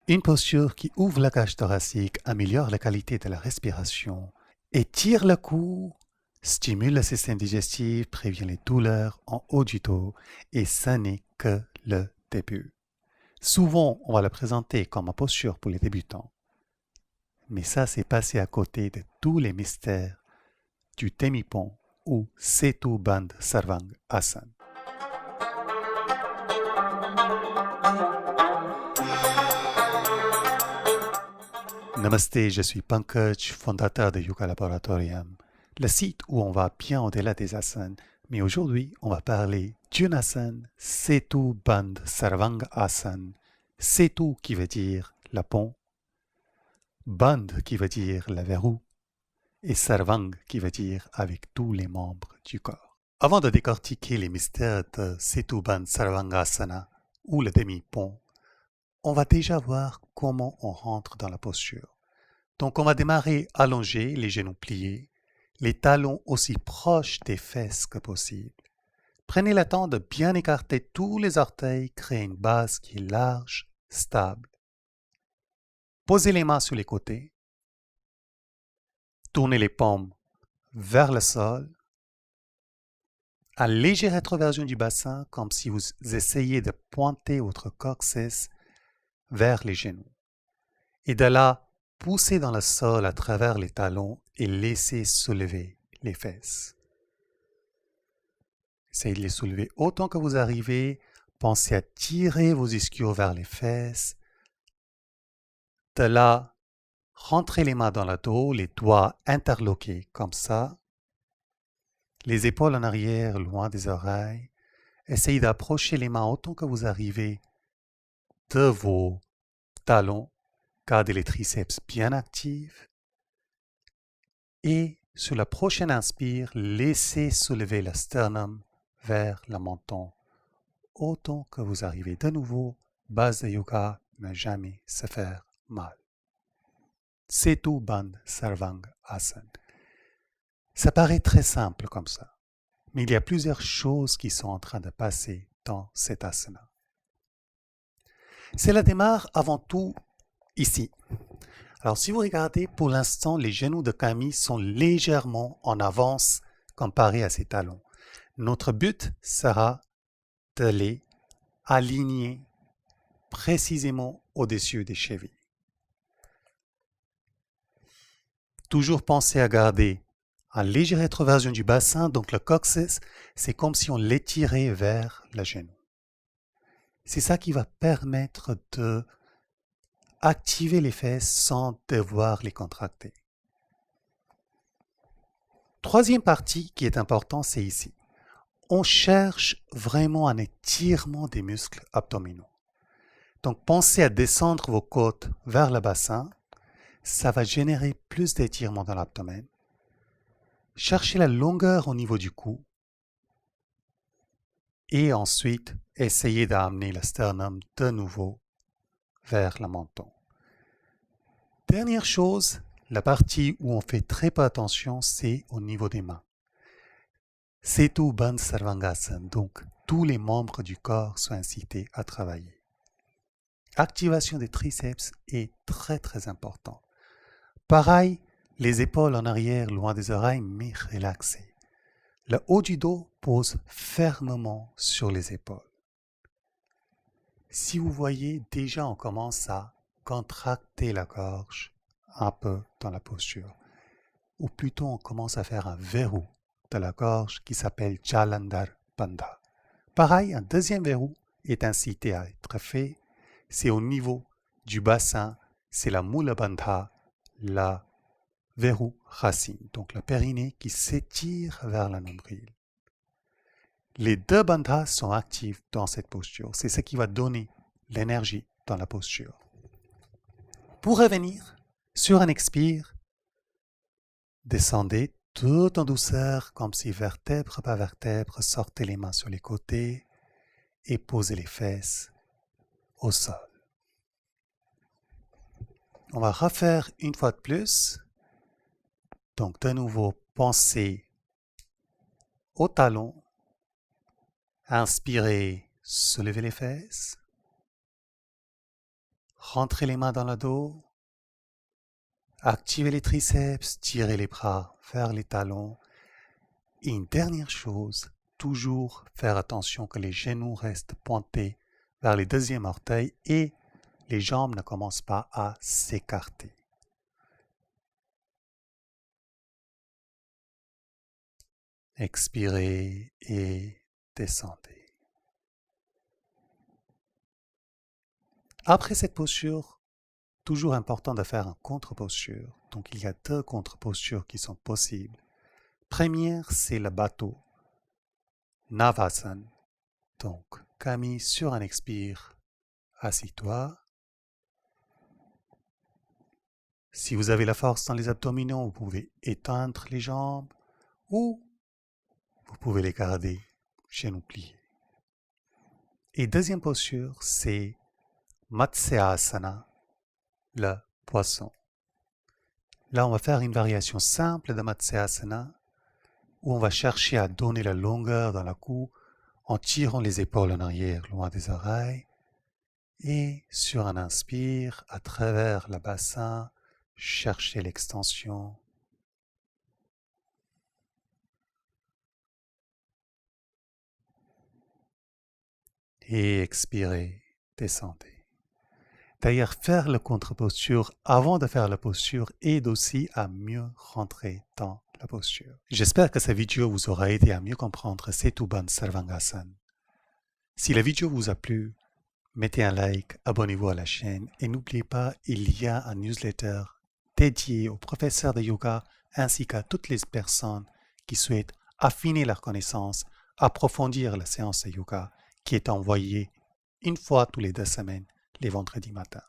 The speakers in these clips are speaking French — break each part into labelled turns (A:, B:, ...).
A: Une posture qui ouvre la cage thoracique améliore la qualité de la respiration, étire le cou, stimule le système digestif, prévient les douleurs en haut du dos et ce n'est que le début. Souvent, on va le présenter comme une posture pour les débutants. Mais ça, c'est passé à côté de tous les mystères du demi-pont ou Setu Bandha Sarvanga Asana. Namasté, je suis Pankaj, fondateur de Yoga Laboratorium, le site où on va bien au-delà des asanas. Mais aujourd'hui, on va parler d'une asana, Setu Bandha Sarvanga Asana. Setu qui veut dire la pont, Bandha qui veut dire le verrou, et Sarvanga qui veut dire avec tous les membres du corps. Avant de décortiquer les mystères de Setu Bandha Sarvanga Asana ou le demi-pont, on va déjà voir comment on rentre dans la posture. Donc on va démarrer allongé, les genoux pliés, les talons aussi proches des fesses que possible. Prenez le temps de bien écarter tous les orteils, créer une base qui est large, stable. Posez les mains sur les côtés. Tournez les paumes vers le sol. Un léger rétroversion du bassin, comme si vous essayez de pointer votre coccyx vers les genoux. Et de là, poussez dans le sol à travers les talons et laissez soulever les fesses. Essayez de les soulever autant que vous arrivez. Pensez à tirer vos ischios vers les fesses. De là, rentrez les mains dans le dos, les doigts interloqués comme ça. Les épaules en arrière, loin des oreilles. Essayez d'approcher les mains autant que vous arrivez de vos talons. Gardez les triceps bien actifs. Et sur la prochaine inspire, laissez soulever le sternum vers le menton. Autant que vous arrivez de nouveau, base de yoga, ne jamais se faire mal. Setu Bandha Sarvanga Asana. Ça paraît très simple comme ça, mais il y a plusieurs choses qui sont en train de passer dans cet asana. Cela démarre avant tout ici. Alors si vous regardez, pour l'instant, les genoux de Camille sont légèrement en avance comparé à ses talons. Notre but sera de les aligner précisément au-dessus des chevilles. Toujours penser à garder une légère rétroversion du bassin, donc le coccyx, c'est comme si on l'étirait vers le genou. C'est ça qui va permettre de activer les fesses sans devoir les contracter. Troisième partie qui est importante, c'est ici. On cherche vraiment un étirement des muscles abdominaux. Donc pensez à descendre vos côtes vers le bassin. Ça va générer plus d'étirement dans l'abdomen. Cherchez la longueur au niveau du cou. Et ensuite, essayez d'amener le sternum de nouveau vers le menton. Dernière chose, la partie où on fait très peu attention, c'est au niveau des mains. Setu Bandha Sarvanga Asana, donc tous les membres du corps sont incités à travailler. Activation des triceps est très très important. Pareil, les épaules en arrière, loin des oreilles, mais relaxées. Le haut du dos pose fermement sur les épaules. Si vous voyez, déjà on commence à contracter la gorge un peu dans la posture. Ou plutôt on commence à faire un verrou de la gorge qui s'appelle Jalandhar Bandha. Pareil, un deuxième verrou est incité à être fait. C'est au niveau du bassin, c'est la Mula Bandha, la verrou racine, donc le périnée qui s'étire vers la nombril. Les deux bandhas sont actifs dans cette posture. C'est ce qui va donner l'énergie dans la posture. Pour revenir, sur un expire, descendez tout en douceur, comme si vertèbre par vertèbre, sortez les mains sur les côtés et posez les fesses au sol. On va refaire une fois de plus. Donc de nouveau, pensez au talon. Inspirez, soulevez les fesses. rentrez les mains dans le dos, activez les triceps, tirez les bras vers les talons. Et une dernière chose, toujours faire attention que les genoux restent pointés vers les deuxièmes orteils et les jambes ne commencent pas à s'écarter. Expirez et descendez. Après cette posture, toujours important de faire une contre-posture. Donc il y a deux contre-postures qui sont possibles. Première, c'est le bateau, Navasana. Donc, Camille, sur un expire, assis-toi. Si vous avez la force dans les abdominaux, vous pouvez étendre les jambes ou vous pouvez les garder genoux pliés. Et deuxième posture, c'est Matsyasana, le poisson. Là, on va faire une variation simple de Matsyasana où on va chercher à donner la longueur dans la cou en tirant les épaules en arrière loin des oreilles. Et sur un inspire, à travers le bassin, cherchez l'extension. Et expirez, descendez. D'ailleurs, faire la contre-posture avant de faire la posture aide aussi à mieux rentrer dans la posture. J'espère que cette vidéo vous aura aidé à mieux comprendre Setu Bandha Sarvangasana. Si la vidéo vous a plu, mettez un like, abonnez-vous à la chaîne et n'oubliez pas, il y a un newsletter dédié aux professeurs de yoga ainsi qu'à toutes les personnes qui souhaitent affiner leurs connaissances, approfondir la séance de yoga qui est envoyée une fois tous les 2 semaines, les vendredis matins.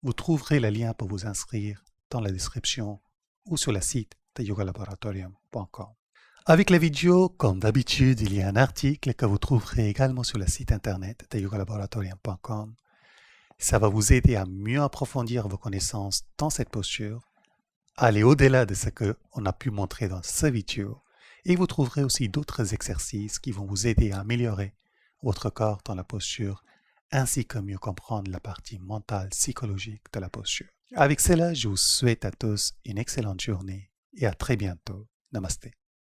A: Vous trouverez le lien pour vous inscrire dans la description ou sur le site de yogalaboratorium.com. Avec la vidéo, comme d'habitude, il y a un article que vous trouverez également sur le site internet de yogalaboratorium.com. Ça va vous aider à mieux approfondir vos connaissances dans cette posture, aller au-delà de ce qu'on a pu montrer dans cette vidéo, et vous trouverez aussi d'autres exercices qui vont vous aider à améliorer votre corps dans la posture, ainsi que mieux comprendre la partie mentale, psychologique de la posture. Avec cela, je vous souhaite à tous une excellente journée et à très bientôt. Namasté.